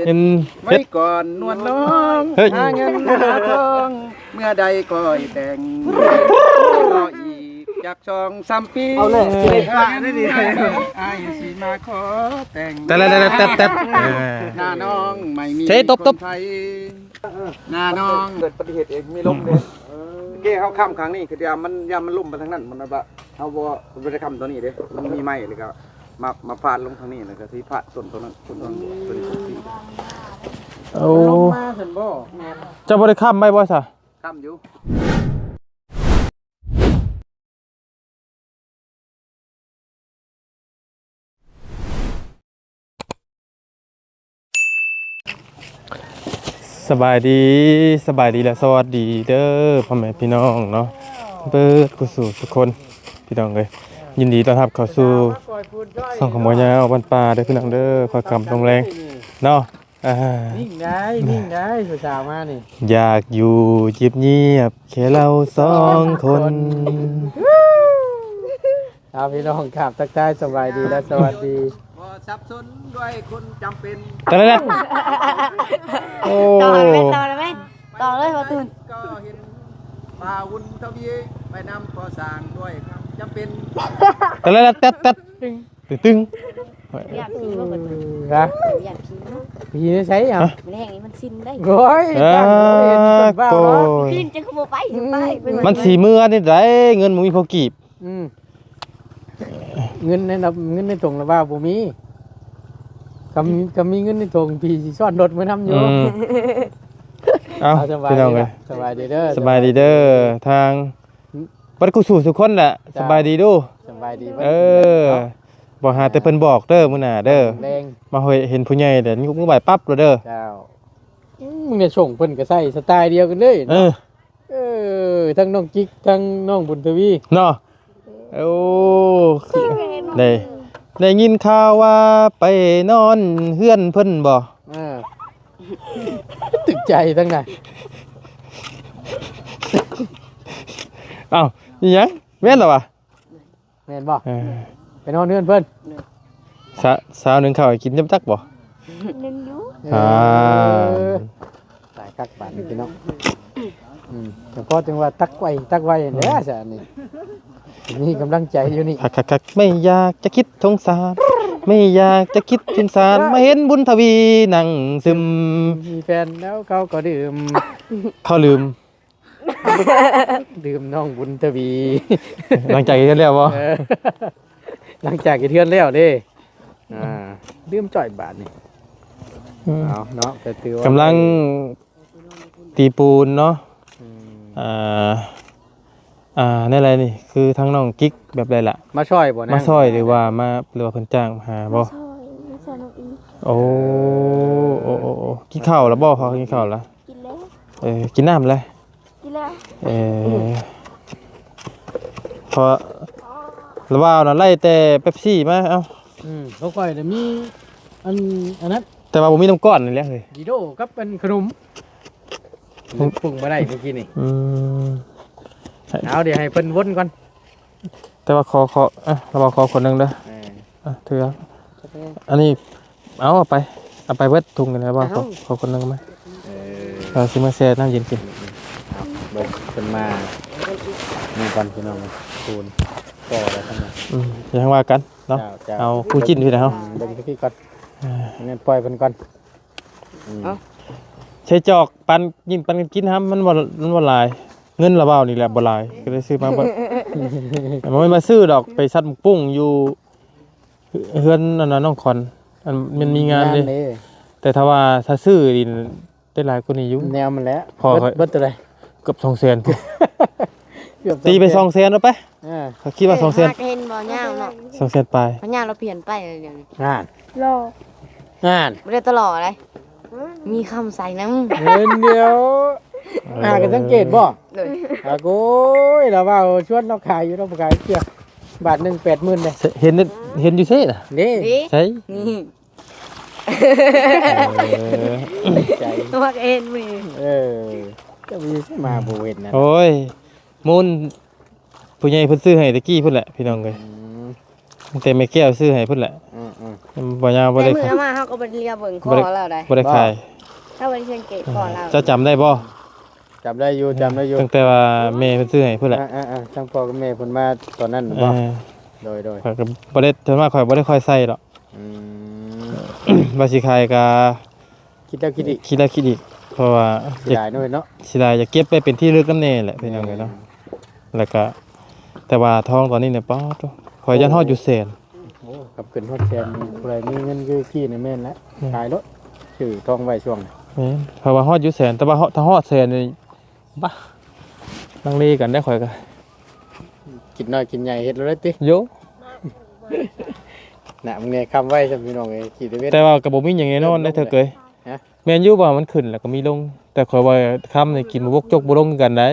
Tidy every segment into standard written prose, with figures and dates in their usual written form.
เห็นไว้ก่อนนวลน้องหาเงินหาทองเมื่อใดก็แต่งรออีกจากช่อง3 ปีเอาเลยได้ดีอายสิมาขอแต่งแต่หน้าน้องไม่มี ใช่ตบ ไทยหน้าน้องเกิดอุบัติเหตุเองมีลมเด้เก้เขาค้ำครั้งนี้คือยามมันลุ่มไปทางนั้นมันแบบเขาบ่ได้ค้ำตัวนี้เด้มันมีไม้เลยก็มาพาดลงทางนี้แล้วก็ที่พาดต้นตัวนั้นต้นนี้ต้นนี้ โอ้ ลงมาเห็นบ่ เจ้าบ่ได้ข้ามไปบ่ซะ ค้ำอยู่ สบายดีและสวัสดีเด้อพ่อแม่พี่น้องเนาะเบิดกุสู่ทุกคนพี่น้องเอ้ยยินดีต้อนรับเข้าสู่ช่องของหมอยาวบ้านป่าเด้อพี่น้องเด้อขอกำลงแรงเนาะนิ่งได้ผู้สาวมานี่ อยากอยู่เงียบๆแค่เราสองคน เอาพี่น้องขับทักทายสบายดีและสวัสดี บ่สับสนด้วยคนจำเป็น แต่ละโอ้ ต่อเลยไหมต่อเลยพอตื่น ก็เห็นป่าวุ่นทวีไปนำก่อสร้างด้วยครับจำเป็น แต่ละตัดตึง อยากกินว่าเปิด นะ อยากกินเนาะ พี่นี่ใช้ยัง มันแห้งนี้มันสิ้นได้ โอ้ย อ่า เห็นคนบ้า โก วะ ย สิ้นจะขโมยไปไป มันสีมือนี่ได้เงินมึงมีพอกีบ เงินในถุงละว่าบ่มีก็มีเงินในถุงพี่สิซ่อนรถมาทำอยู่ เอา สบาย พี่น้อง ดี เลย สบายดีเด้อ สบายดีเด้อทางบัดกุสู่ทุกคนแหละสบายดีดู สบายดี บ่หาแต่เพิ่นบอกเด้อมื้อหน้าเด้อ แรง มาเห็นผู้ใหญ่เด้อยกมือไหว้ปั๊บเลยเด้อ เจ้ามึงเนี่ยส่งเพิ่นก็ใส่สไตล์เดียวกันเลย ทั้งน้องกิ๊กทั้งน้องบุญทวี เนาะโอ้ได้ยินข่าวว่าไปนอนเฮือนเพิ่นบ่ ตึกใจทั้งนั้น อ้าวอีหยังแม่นเหรอวะ แม่นบ่ไปนอนเฮือนเพิ่น สาวหนึงข้าวให้กินจับจักบ่ นึงอยู่ ตายคักปานนี้พี่น้องแต่พอจังว่าตักไว้เด้อซะนี่มีกำลังใจอยู่นี่ คักไม่อยากจะคิดสงสารไม่อยากจะคิดสงสารมาเห็นบุญทวีนั่งซึม มีแฟนแล้วเขาก็ดื่ม เขาลืม ดื่มน้องบุญทวี หลังจากที่แล้วบ่ หลังจากกี่เทื่อนแล้วเด้ดื่มจ่อยบาทนี่เอาเนาะก็ถือว่าก ำลังตีปูนเนาะนี่อะไรนี่คือทั้งน้องกิ๊กแบบไรล่ะ มาช่วยบ่นะ มาซอยหรือว่าเพิ่นจ้างหาบ่ ซอยน้องอี โอ้กินข้าวแล้วบ่เขากินข้าวแล้ว กินแล้ว กินน้ำเลย กินแล้ว พอแล้วว่าน่ะไล่แต่เป๊ปซี่มาเอ้า เขาค่อยแต่มีอันนั้น แต่ว่าบ่มีน้ำก้อนนี่แหละเฮ้ย ดีโดกับเป็นขนมปรุงมาได้เมื่อกี้นี่เอาเดี๋ยวให้เพิ่นวนก่อน แต่ว่าขอเราบอกขอคนหนึงเด้อถืออันนี้เอาไปเบิดถุงกันแล้วบ่ขอคนหนึงมั้ยสิมาแช่น้ำเย็นกิน เบิ่งเพิ่นมานี่ก่อนพี่น้องคูณก่อแล้วท่านน่ะ อย่าให้ว่ากันเนาะเอาคู่จิ้นพี่นะเฮา เบิ่งพี่ก่อนงั้นปล่อยเพิ่นก่อน ใช้จอกปันกันกินครับมันบ่หลายเงินละเบ้านี่แหละบ่หลายก็เลยซื้อมาบ่ มันไม่มาซื้อดอกไปซัดหมกปุ้งอยู่เฮือนนั่นน่ะน้องคอนมันมีงานเลยแต่ถ้าซื้อดิได้หลายกว่านี้อยู่ แนวมันแล้ว พอ เบิดตัวใด เกือบ200,000พุ่นตีไป200,000เอาไปเขาคิดว่า200,000 เห็นบ่ย่างเนาะ 200,000ปลาย มันย่างเราเปลี่ยนไปเดี๋ยวนี้ งาน รอง าน ไม่ได้ตลอดเลยมีคำใส่น้ำ เงินเดียวก็สังเกตบ่ เลย โอ้ยเราว่าชวนเราขายอยู่เราขายเกี่ยบาทหนึ่ง80,000เลย เห็นอยู่เซ่น่ะ นี่ ใช่ นี่ ใจ ตัวเอ็นมี จะมีมาบเวนนะ โอ้ยมูลผู้ใหญ่เพิ่นซื้อให้ตะกี้พุ่นแหละพี่น้องเอ้ย แต่ไม่แก้วซื้อให้พุ่นแหละ บ่ยาวบ่ ใน ได้ มือ ขาย เอามาเขาก็บ่ได้เลียเบิ่งคอเราได้ บ่ได้ขาย ถ้าบ่ได้สังเกตคอเรา จะจำได้บ่ จำได้อยู่จำได้อยู่ ตั้งแต่ว่าแม่เพิ่นซื้อให้พุ่นแหละ ทั้งพ่อกับแม่เพิ่นมาตอนนั้น เอ บ่ อ โดย ข้อยก็บ่ได้ส่วนมากข่อยบ่ได้ค่อยใส่หรอก อืม ว่าสิขายก็ คิดแล้วคิดอีก คิดแล้วคิดอีกเพราะว่า เสียดายเนาะเนาะ สิได้จะเก็บไปเป็นที่ลึกนำแน่แหละพี่น้องเอ้ยเนาะแล้วก็แต่ว่าทองตอนนี้เนี่ยป๊อดข่อยยันฮอดอยู่แสน โอ้กับเกินฮอดแสนผู้ใดมีเงินคือขี้นี่แม่นแล้วขายรถชื่อทองไว้ช่วงนี้ แม่นเพราะว่าฮอดอยู่แสนแต่ว่าถ้าฮอดแสนนี่บ้าลังเลกันได้ข่อยก็ กินน้อยกินใหญ่เฮ็ดแล้วได้ติ โย น่ะมึงเนี่ยคำไว้ซะพี่น้องเอ้ยขี้ตะเวน แต่ว่าก็บ่มีหยังแน่นอนได้เถอะเกย ฮะ แม่นอยู่ว่ามันขึ้นแล้วก็มีลง แต่ข่อยว่าคำนี่กินบ่บกจกบ่ลงคือกันได้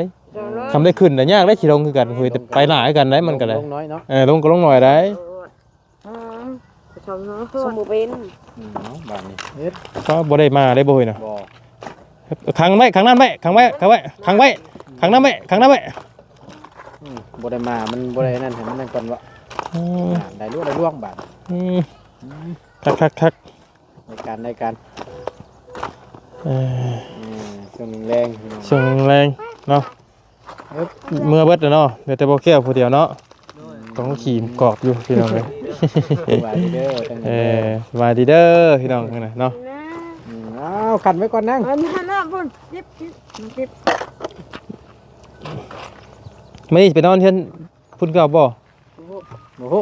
คำได้ขึ้นน่ะยากได้สิลงคือกันคุยแต่ไปหลายกันได้มันก็ได้ ลงน้อยเนาะ ลงก็ลงหน่อยได้ ชมเนาะสมบ่เป็น เนาะบ้านนี้เฮ็ด ก็บ่ได้มาได้บ่เฮ้ยน่ะ บ่ ขังไว้ขังนั้นไว้ขังไว้ขังไว้ขังไว้ขังนั้นไว้ขังนั้นไว้ บ่ได้มามันบ่ได้นั่นให้มันนั่นก่อนว่า อืม ได้ล่วงบาด อืมคัก ได้การ เออ ช่วงหนึงแรงพี่น้อง ส่งแรงเนาะเมื่อเบิดแล้วเนาะเดี๋ยวแต่บ่แก้วผู้เดียวเนาะต้องขี่กรอบอยู่พี่น้องเอ้ย สบายดีเด้อทั้ง เอ นี้ อสวัสดีเด้อพี่น้องนะเนาะ อ้าวขันไว้ก่อนนั่ง อันนั้นน่ะพุ่นยิบยิบ ไม่ได้ไปนอนเทือนพุ่นเก่าบ่ โอ้โห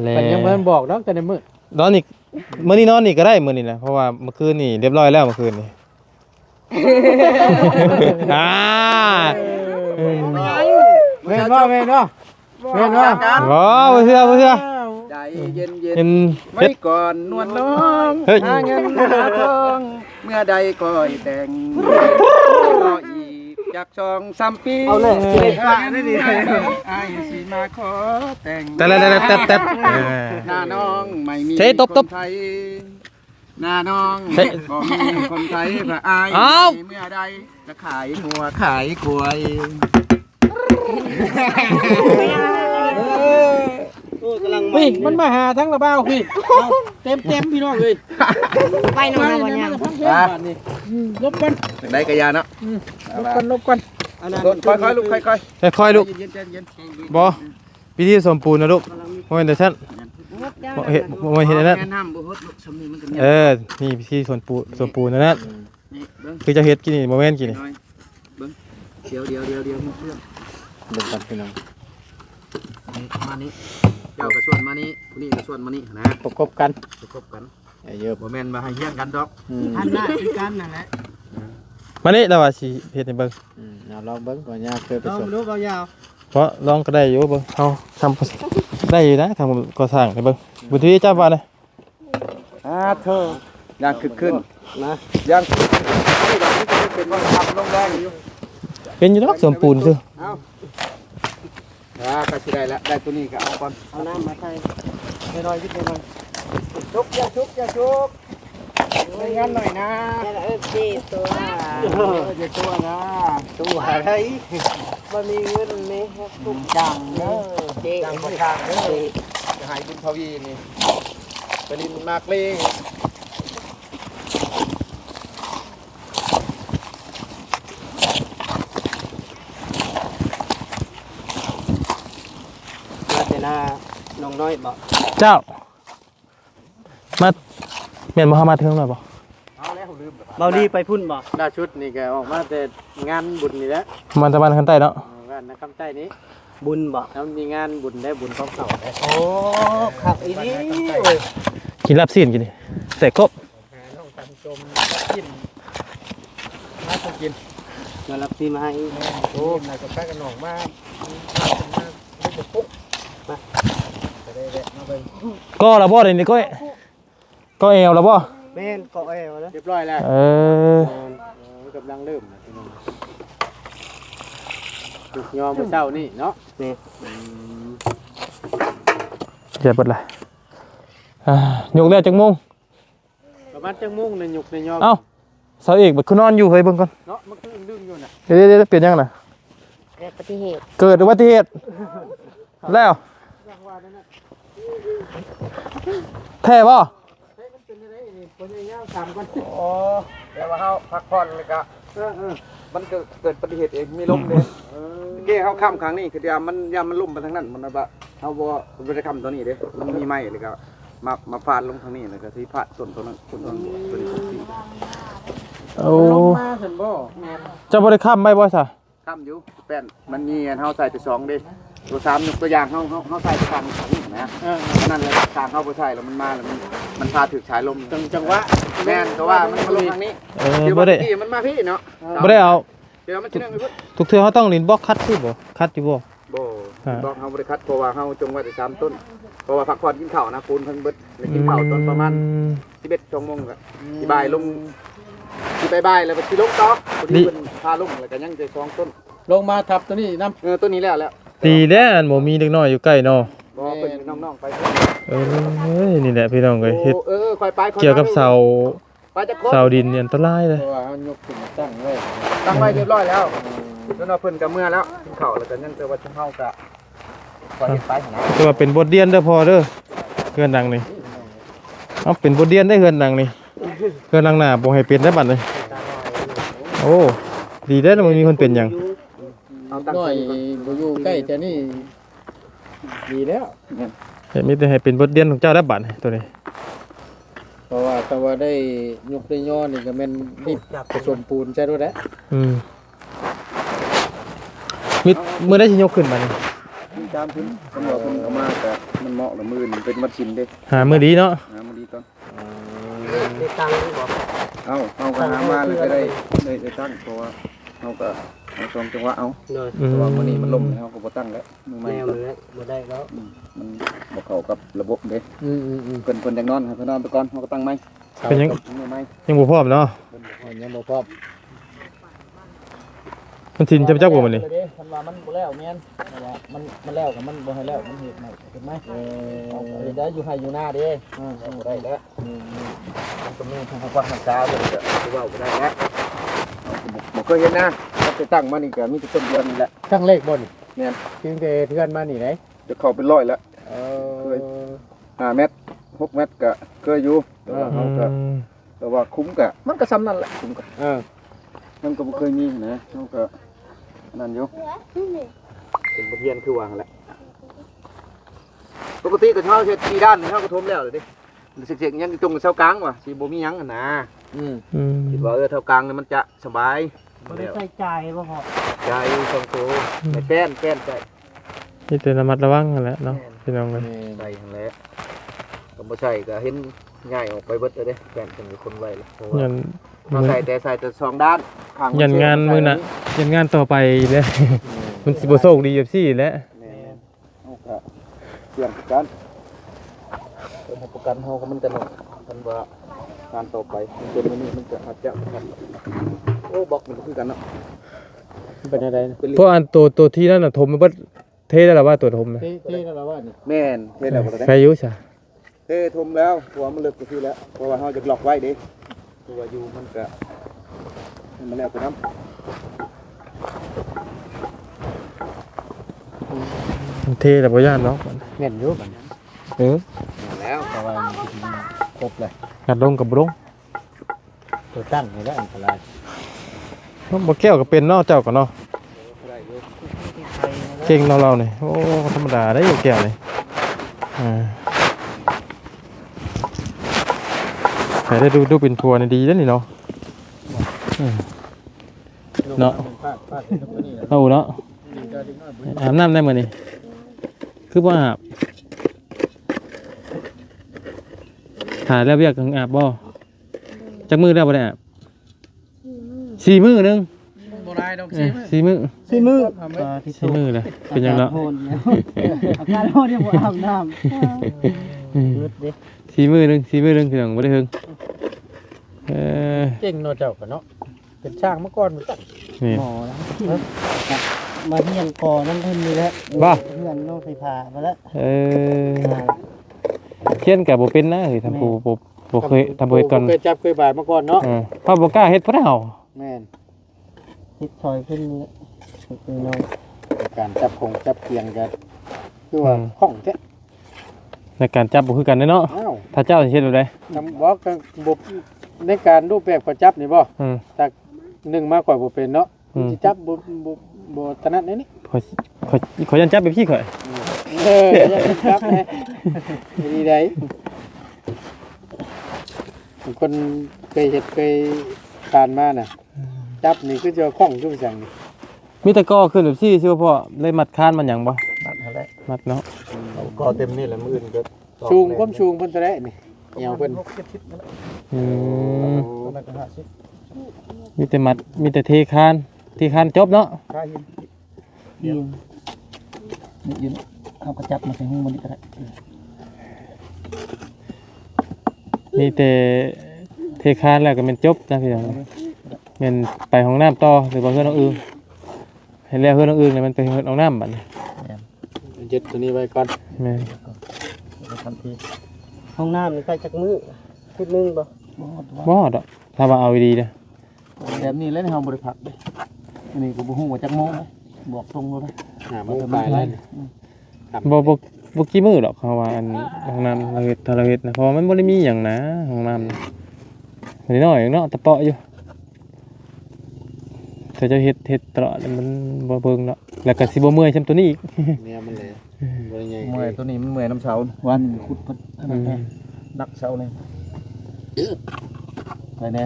แล้ว มันยังบ่ทันบอกดอกแต่ในมื้อน อนอีกมื้อนี้นอนอีกก็ได้มื้อนี้แหละเพราะว่าเมื่อคืนนี่เรียบร้อยแล้วเมื่อคืนนี่ อ่า แม่นบ่แม่นบ่แม่นบ่ บ่เชื่อบ่เชื่อ ใจเย็น เห็น ๆไม่ก่อนนวลน้อง เฮ้ย หาเงินหาทองเมื่อใดก็ให้แต่งรออีกจาก2-3 ปีเอาเลยได้ดีอ้ายสิมาขอแต่ง แต่ หน้าน้องไม่มี เทตบ คนไทยหน้าน้อง เท บ่มีคนไทยพระอาย เอ้า เมื่อใดจะขายหัวขายกล้วย พี่มันมาหาทั้งระเบ้าพี่เต็มพี่น้องเลย ไปนอนบ่ยัง ลบกัน ได้กระยาเนาะ ลบกัน ค่อยๆลูกค่อย ค่อยๆลูก เย็น บ่พิธีสมปูนนะลูกบ่แม่นแต่ฉันบ่เฮ็ดบ่เฮ็ดอันนั้น แนะนำบ่ฮดลูกสำนีมันก็เงียบ นี่พิธีสมปูนนั่นนะ นี่เบิ่ง คือจะเฮ็ดกินนี่บ่แม่นกินนี่ น้อยเบิ่งเดี๋ยวมึงเพื่อน ลบกันพี่น้อง นี่มานี่เจ้าก็ส่วนมานี่ผู้นี้ก็ส่วนมานี่นะ ประกบกัน ประกบกัน เยอะ บ่แม่นมาให้เฮี้ยงกันดอก อันน่าคือกันนั่นแหละ มานี่แล้วว่าสิเฮ็ดให้เบิ่ง เอาลองเบิ้งก่อนยาเคยไปส่ง เพราะลองก็ได้อยู่เบิ่งเฮาทำได้อยู่นะทำก่อสร้างให้เบิ่งบุตรีเจ้าว่าเลย เธอย่างคึกขึ้นนะย่างคึกขึ้นนี่ดอกนี้จะเป็นว่าทำลงแรงอยู่ เป็นอยู่ดอกสมปูนซื่อ เอาก็สิได้แล้วได้ตัวนี้ก็เอาก่อนเอาน้ำมาใส่น้อยๆนิดหน่อยชุบอย่าชุบไม่งั้นหน่อยนะ ดีตัว อย่าตัวนะตัวอะไร บ่มีเงินแม่ทุก จังเด้อ เด็ก จังประทางเด้อจะให้บุญทวีนี่ไปลินมากเลยมาเจน่าน้องน้อยบอก เจ้ามาแม่นบ่เฮามาถึงแล้วบ่ เอาแล้วลืมแล้ว เบาดีไปพุ่นบ่ ล่าชุดนี่ก็ออกมาแต่งานบุญนี่แหละ มันตะวันคันใต้เนาะ งานนะคำใต้นี้ บุญบ่ แล้วมีงานบุญได้บุญพร้อมเสาได้ โอ้ขับอีนี่ กินลาบซีนกินนี่ใส่กบ น้องตันจมกินมาต้องกิน มารับซีมาให้ โอ้นายกับข้ากันหนองมากไม่จะปุ๊บมาไปได้มาเบิ่ง ก็ละบ่ได้นี่ก็เอวละบ่ แม่นเกาะแอวแล้ว เรียบร้อยแล้ว เออ กำลังเริ่มนะพี่น้องถูกยอมเมื่อเช้านี่เนาะ นี่ เจ็บเบิดเลยยกแล้วจังโมง ประมาณจังมุ่งในหยุกในยอม เอ้าเสาเอกบัดคือนอนอยู่เฮ้ยเบิ่งก่อน เนาะมันคือดึงอยู่น่ะ เดี๋ยวเปลี่ยนยังน่ะ เกิดอุบัติเหตุ เกิดอุบัติเหตุแล้ว แท้บ่ อ๋อแต่ว่าเฮาพักผ่อนเลยก็มันเกิดอุบัติเหตุเองมีลมเด้เก้เฮาค้ำครั้งนี้คือยามมันล่มไปทางนั้นมันว่าเฮาบ่ได้ค้ำตัวนี้เด้มันมีไม้เลยก็มาฟาดลงทางนี้แล้วก็สิฟาดต้นตัวนั้นต้นตัวนี้ โอ้ ลงมาซั่นบ่แม่น เจ้าบ่ได้ค้ำไว้บ่ซะ ค้ำอยู่แป้นมันมีอันเฮาใส่แต่2เด้ตัว3ยกตัวอย่างเฮาใส่แต่ฝั่งนี้นะเพราะนั้นเลยทางเฮาบ่ใช่แล้วมันมาแล้วมันพาถึกฉายลม จังหวะ แม่นก็ว่ามันมาลงทางนี้ บ่ได้ ที่มันมาพี่เนาะ บ่ได้เอา เดี๋ยวมันสินั่งไปพุ่น ทุกเทื่อเขาต้องลินบล็อกคัดสิบ่คัดอยู่บ่ บ่บอกเฮาบ่ได้คัดเพราะว่าเฮาจงไว้แต่3ต้นเพราะว่าพักผ่อนกินข้าวนะปูนเพิ่นเบิดแล้วกินข้าวตอนประมาณ 11 ชั่วโมงก็สิบ่ายลงสิบ่ายแล้วก็สิลงต่อพอดีเพิ่นพาลงแล้วก็ยังได้2ต้น ลงมาทับตัวนี้นำ ต้นนี้แล้ว ดีแล้อันบ่มีเด็กน้อยอยู่ใกล้เนาะ บ่เพิ่นน้องๆไป เอ้ยนี่แหละพี่น้องเอ้ยเฮ็ด ค่อยไป เกี่ยวกับเสา ไปจักคน เสาดินเนี่ยอันตรายเลย เพราะว่าเฮายกขึ้นมาตั้งไว้ ตั้งไว้เรียบร้อยแล้วแล้วเนาะเพิ่นก็เมื่อแล้วกินข้าวแล้วก็ยังแต่ว่าเฮาก็ปล่อยไปนะ แต่ว่าเป็นบทเรียนเด้อพอเด้อเฮือนดังนี่เอาเป็นบทเรียนได้เฮือนดังนี่เฮือนดังหน้าบ่ให้เป็นได้บัดนี้โอ้ดีได้อมันมีคนเป็นหยัง เอาตั้ง น้อย ก่อน บ่อยู่ใกล้จะนี่ดีแล้ว เฮ็ดมีแต่ให้เป็นบทเรียนของเจ้าได้อบัดนี้ตัวนี้ เพราะว่าถ้าว่าได้ยกได้ย่อนี่ก็แม่นรีบผสมปูนใช่ด้วยแหละ อืมมีมื้อได้สิยกขึ้นบัดนี้ มีตามเพิ่นเพิ่นว่าเพิ่นเอามาก็มันเหมาะละมื้อนี่เป็นวัดชินเด้ หามื้อดีเนาะ มาดีก่อน ได้ตังค์บ่ เอาก็หามาเลยก็ได้ตั้งเพราะว่าเฮาก็เอาสองจังหวะเอา โดย อืม แต่ว่ามื้อนี้มันล่มแล้วเฮาก็บ่ตั้งแล้วมือใหม่ แม่มันแล้วบ่ได้แล้ว มันบ่เข้ากับระบบเด้ อืม เพิ่นอยากนอนให้เพิ่นนอนไปก่อนเฮาก็ตั้งใหม่ เป็นหยัง มือใหม่ ยังบ่พร้อมเนาะ ยังบ่พร้อม มันสินจะไปจักบ่มื้อนี้ เด้คันว่ามันบ่แล้วแม่นนั่นแหละมันแล้วก็มันบ่ให้แล้วมันเฮ็ดใหม่เห็นไหมเอาไปได้อยู่ให้อยู่หน้าเด้บ่ได้แล้ว มันก็มีทางความรักษาเพิ่นก็สิเว้าบ่ได้แล้วบ่เคยเห็นนะตั้งแต่ตั้งมานี่ก็มีแต่ต้นเดือนนี่แหละ ช่างเลขบ่นี่ แม่น เพียงแต่เทือนมานี่ไหน จะเข้าเป็นร้อยแล้ว เออ 5เมตร6เมตรก็เคยอยู่แต่ว่าเฮาก็แต่ว่าคุ้มก็มันก็ซ้ำนั่นแหละคุ้มก็ มันก็บ่เคยมีนะเฮาก็นั่นอยู่เป็นบทเรียนคือว่าหั่นแหละปกติก็เฮาเฮ็ด4ด้านนี่เฮาก็ทมแล้วเลยดิสึกๆยังตรงกับเสากลางว่ะสิบ่มีหยังนะ อืม อืม คิดว่าเท่ากลางนี่มันจะสบาย บ่ได้ใส่จ่ายบ่พอ ใจสองตัวไม่แป้นใจ นี่แต่ระมัดระวังนั่นแหละเนาะพี่น้องเอ้ย ใส่หั่นแหละก็บ่ใส่ก็เห็นง่ายออกไปเบิดเลยเด้แป้นเป็นคนไว้เลยเพราะว่า ยัน เราใส่แต่สองด้านข้าง ยันงานมื้อน่ะยันงานต่อไปแหล้ว มันสิบ่โชคดีแบบซี่แหล้ว แม่นเอาก็เสี่ยงกันเป็นประกันเฮาก็มันจะหนกมันว่าการต่อไปมันเป็นมันนี่มันจะอาจจะโอ้บอกมันก็คือกันเนาะ เป็นอะไร เป็นลิ เพราะอันตัวที่นั่นน่ะถมมันบ่เทได้แล้วว่าตัวถมน่ะ ที่เราว่านี่ แม่นเทแล้วบ่ได้ ใครอยู่ซะ เททมแล้วตัวมันเลิกก็คือแล้วเพราะว่าเฮาจะล็อกไว้เด้ตัวอยู่มันก็ให้มันแล้วไปน้ำ มันเทแล้วบ่ย่านเนาะ แม่นอยู่บัด เออ แล้ว เพราะว่ามันครบเลย งัดลงกับบ่ลง ตัวตั้งนี่แหละอันตราย บ่แก้วก็เป็นเนาะเจ้าก็เนาะเก่งเนาะเรานี่โอ้ธรรมดาได้อยู่แก้วนี่ใครได้ดูเป็นทัวร์นี่ดีแล้วนี่เนาะเนาะ ฟาดตัวนี้ เอาเนาะอาบน้ำได้มื้อนี้คือบ่อาบถ่ายแล้วเรียกถึงอาบบ่จักมื้อแล้วบ่ได้อาบ4 มื้อนึง บ่ได้ดอก 4 มื้อ สิมือ 4 มื้อเลยเป็นหยังเนาะ โหนแล้วอาการโหนเนี่ยบ่อาบน้ำมืดเด้ 4 มื้อนึง4 มื้อนึงพี่น้องบ่ได้เฮิง เก่งเนาะเจ้าก็เนาะเป็นช่างเมื่อก่อนมันตั้ง นี่ หมอแล้วมาเฮียนก่อนั่นเพิ่นนี่แหละ บ่ เพื่อนน้องไฟฟ้ามาแล้ว เขียนก็บ่เป็นนะเฮ้ยทำบ่เคยทำบ่เฮ็ดก่อน เคยจับเคยบ่ายมาก่อนเนาะ พ่อบ่กล้าเฮ็ดบ่ได้เฮา แม่น คิดซอยเพิ่นนี่แหละคือน้อง การจับคงจับเคียงกันคือว่าคล่องแท้ ในการจับบ่คือกันเด้เนาะ อ้าว ถ้าเจ้าสิเฮ็ดแบบใด ทำบอกกันบ่ในการรูปแบบกระจับนี่บ่ อืม จากหนึ่งมากกว่าบ่เป็นเนาะ อืม สิจับบ่ถนัดแน่นี่ ขอขอยันจับแบบพี่ข่อย อย่าจับแน่ดีได้คนเคยเฮ็ดเคยผ่านมาน่ะจับนี่คือจะคล่องจุ่งจังนี่ มีแต่ก่อขึ้นแบบซี่สิว่าพ่อเลยมัดคานมันหยังบ่ นั่นแหละ มัดเนาะ ก็เต็มนี่แหละมื้ออื่นก็ ชูงความชูงเพิ่นจะได้นี่เอวเพิ่น อืม ตัวนั้นก็50 มีแต่มัดมีแต่เทคานจบเนาะ ค่าหิน ยืนยืนเอากระจับมาใส่หูมันนี่ก็ได้ มีแต่เทคานแล้วก็แม่นจบนะพี่น้องแม่นไปห้องน้ำต่อหรือว่าเฮือนน้องอึ้งให้แล้วเฮือนน้องอึ้งเนี่ยมันไปเฮือนน้องน้ำบัดนี้ ยึดตัวนี้ไว้ก่อน แม่น ทันทีห้องน้ำนี่ใกล้จักมือนิดนึงบ่ บ่ดอกถ้าว่าเอาดีๆนะ แบบนี้แล้วเฮาบ่ได้พักเด้อันนี้ก็บ่ฮู้ว่าจักโมงนะบอกตรงเลย มันก็ตายแล้วนี่ บ่กี่มื้อดอกเขาว่าอันห้องน้ำเราเฮ็ดถ้าเราเฮ็ดนะเพราะว่ามันบ่ได้มีหยังนะห้องน้ำนิดหน่อยเนาะตะเปาะอยู่ถ้าจะเฮ็ดตลอดมันบ่เบิ่งเนาะแล้วก็สิบ่เมื่อยซ้ำตัวนี้อีก เนี่ยมันเลยบ่ได้ใหญ่ เมื่อยตัวนี้มันเมื่อยน้ำเสาวันนี้ขุดพัดอันนั้นแท้นักเสาเลยไปแน่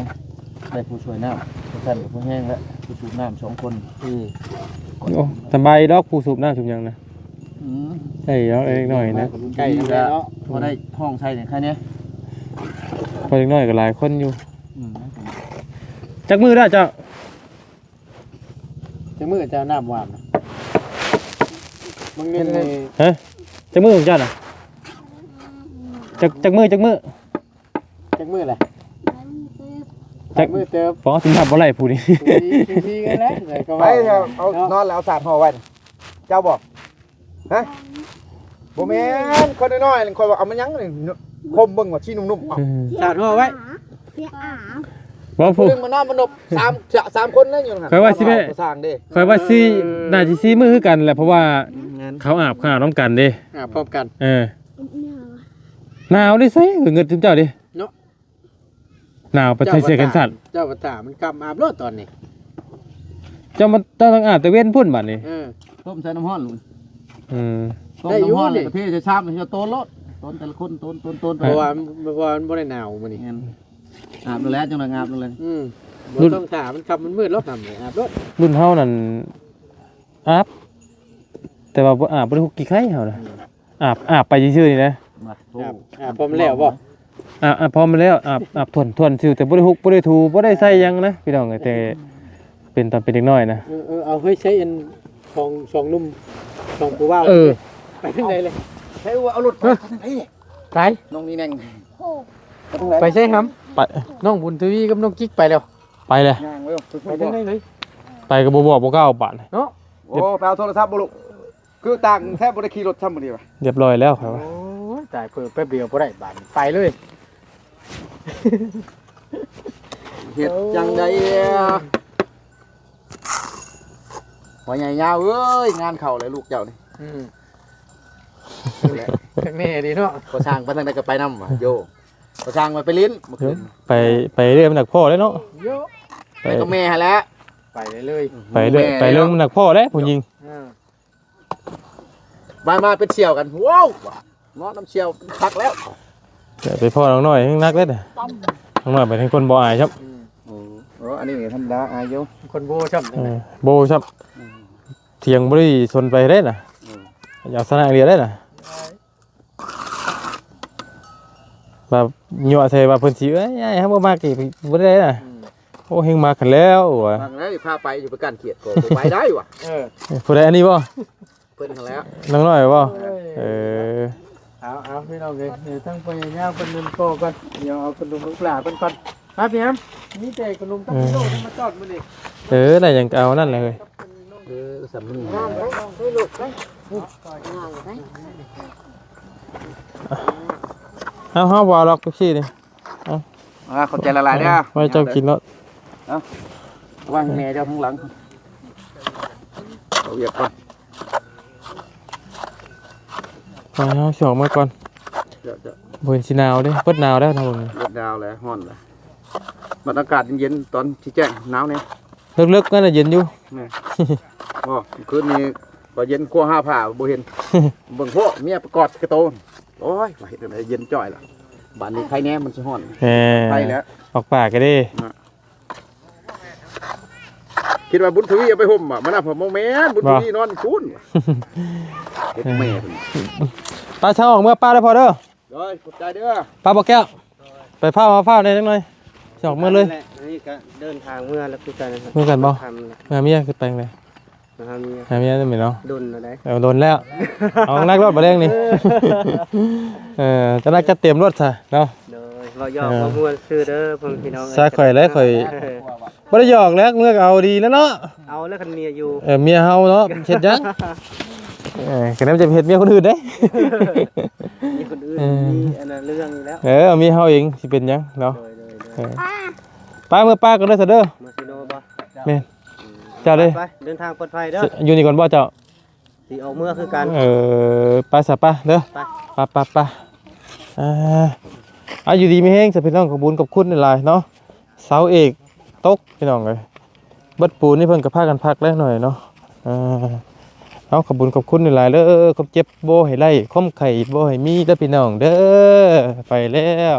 ได้ผู้ช่วยน้ำผู้สั่นกับผู้แห้งแล้วผู้สูบน้ำ2 คน อืม โอ้สบายดอกผู้สูบน้ำสูบหยังนะ อืม ได้ดอกเล็กน้อยนะ ใกล้กันแล้วเนาะ พอได้ห้องใช้เนี่ยแค่นี้ พอเล็กน้อยก็หลายคนอยู่ อืม จักมือได้เจ้า จะมือจะน้ำหวานนะมึงเงินนี่ ฮะจักมือของเจ้าน่ะจักมือ จักมือแหละ จัก มือเติบ ฟอสินับบ่ไหลผู้นี้ ดีกันแล้วเลยก็ ไป ว่า เอานอนแล้วเอาสาดห่อไว้เจ้าบอกฮะบ่แม่นคนน้อยๆคนว่าเอามันยังนี่คมเบิ่งว่าชี้นุ่มๆเอา สาดหัวไว้ ว่าผู้ เรื่องมันนอนมันนบ3คนนั่นอยู่นั่น ข่อยว่าสิแม่ สร้างเด้ ข่อยว่าสิน่าสิซีมือคือกันแหละเพราะว่า งั้น เขาอาบน้ำกันเด้ พร้อมกัน หนาวดิใส่เงินจุ๊เจ้าดิ เนาะ หนาวไปใส่เสื้อกันสั่น เจ้าปัตตามันกำอาบรถตอนนี้ เจ้ามันต้องอาบแต่เว้นพุ่นบัดนี้ ต้มใส่น้ำร้อนลุง อืม ต้มน้ำร้อนแล้วก็เทใส่ชามมันจะโตนรถต้นแต่ละคนต้น เพราะว่ามันบ่ได้หนาวมื้อนี้ อาบแล้วจังเลยอาบเลย บ่ต้องถามมันขับมันมืดรถทำเลยอาบรถ รุ่นเฮานั่นอาบแต่ว่าบ่อาบบ่ได้ฮุกกี่ไข่เฮาน่ะอาบไปซื่อๆนี่นะ มาโต อาบพร้อมแล้วบ่ อาบพร้อมมาแล้วอาบทวนซื่อแต่บ่ได้ฮุกบ่ได้ถูบ่ได้ใส่หยังนะพี่น้องเอ้ยแต่เป็นตอนเป็นเด็กน้อยนะ เอาเฮ้ยใช้อันสองนุ่มสองผู้ว่าไปทางใดเลย ใช้ว่าเอารถไปทางไหน ไป น้องนี่แน่ง ไปใช่ครับ ไป น้องบุญทวีกับน้องกิ๊กไปแล้ว ไปเลย ย่างไว้ ไปทางใดเลย ไปก็บ่บอกบ่กล้าเอาบาด เนาะ โอ้ไปเอาโทรศัพท์บ่ลูกคือต่างแทบบ่ได้ขี่รถซ้ำบ่ดีว่ะ เรียบร้อยแล้วครับว่า โอ้ยตายเพิ่นแป๊บเดียวบ่ได้บาดไปเลย เฮ็ดจังได๋พ่อใหญ่ยาวเอ้ยงานเข้าเลยลูกเจ้านี่ ทางนี้ดีเนาะ พอช่างไปทางใดก็ไปนำว่ะโยพอช่างไปลิ้นเมื่อคืน ไปเรื่อยมันหนักพ่อเลยเนาะ โย ไป ไปกับแม่หั่นแหละ ไปเลย ไปเรื่อยไปเรื่องมันหนักพ่อเลยผู้หญิง มาเป็นเชี่ยวกันว้าวเนาะน้ำเชี่ยวคักแล้ว เดี๋ยวไปพ่อน้องน้อยให้นักเลยน่ะน้องน้อยไปทั้งคนบ่อายครับ โอ้อันนี้ธรรมดาอายุ คนโบช่ำ โบครับเถียงบ่ได้สนไปได้น่ะอยากสนะเรียได้น่ะแบบยั่วใส่ว่าเพิ่นสิเอ้ยยายเฮาบ่มักอีกบ่ได้น่ะโอ้เฮงมากันแล้วว่ะ ฟังได้พาไปอยู่ประกันเขียดก็ไปได้ว่ะ ผู้ใดอันนี้บ่ เพิ่นหั่นแล้ว น้องน้อยบ่เออ เอาพี่น้องเลยเดี๋ยวทั้งไปยาวคนนึงก็ก่อนเดี๋ยวเอาคนลุมลูกหลานก่อนครับพี่ครับนี่แต่คนลุมตั้งโลมาจอดมื้อนี้ ได้หยังก็เอานั่นเลย สำนึก เอาเฮาบ่เอาหรอกทุกซี่นี่ เข้าใจละลายเด้อ ไว้เจ้ากินเนาะ วางแม่เจ้าข้างหลังเอาเวียกก่อน ไปเฮาสิออกมาก่อน เดี๋ยว บ่เห็นสิหนาวเด้เปิดหนาวแล้วนะผม เลือดดาวแล้วฮ้อนแล้วมันอากาศเย็นๆตอนที่แจ้งหนาวเนี่ย เลิกๆก็น่ะเย็นอยู่ แม่บ่คืนนี้ก็เย็นกว่า5ผ้าบ่เห็นเบิ่งพ่อเมียประกอดกระโตนโอ้ยว่าเฮ็ดจังได๋เย็นจ้อยล่ะบ้านนี้ใครแน่มันสิฮ้อน แหม ไปแล้ว ออกปากก็ได้ คิดว่าบุญทวีเอาไปห่มอ่ะมันน่ะผมบ่แม่นบุญทวีนอนคูนเฮ็ดแม่เพิ่น ป้าเช้าออกเมื่อป้าได้พอเด้อ เด้อขอบใจเด้อ ป้าบอกแก้วไปเฝ้ามาเฝ้าได้จังหน่อยสิออกเมื่อเลย นี่ก็เดินทางเมื่อแล้วคือกันนะครับ เมื่อกันบ่ ทำนะ หาเมียคือแปลงเลย นะครับมี หาเมียได้ไหมเนาะ ดุนอะไร เอาโดนแล้ว เอานักรถมาเร่งนี่ จะนักจะเตรียมรถซะเนาะ เลยเราหยอกเรามวนซื้อเด้อพ่อพี่น้อง ซาข่อยแล้วข่อยบ่ได้หยอกแล้วเมื่อก็เอาดีแล้วเนาะ เอาแล้วคันเมียอยู่ เมียเฮาเนาะเฮ็ดหยังก็นั้นจะไปเฮ็ดเมียคนอื่นเด้ มีคนอื่นมีอันนั้นเรื่องนี้แล้ว เอาเมียเฮาเองสิเป็นหยังเนาะ เลย ป้าเมื่อป้าก็ได้ซะเด้อ มาซิโนบ่ แม่นเจ้าเด้ ไปเดินทางปลอดภัยเด้อ อยู่นี่ก่อนบ่เจ้า สิออกเมื่อคือกัน ไปซะป้าเด้อ ไป ไปอยู่ดีมีแห้งจะเป็นน้องของบุญกับคุณนี่หลายเนาะเสาเอกตกพี่น้องเลยเบิดปูนนี่เพิ่นก็พากันพักแล้วหน่อยเนาะเอาขอบคุญขอบคุณนี่หลายเด้อขอบเจ็บบ่ให้ไล่คมไข่บ่ให้มีเด้อพี่น้องเด้อไปแล้ว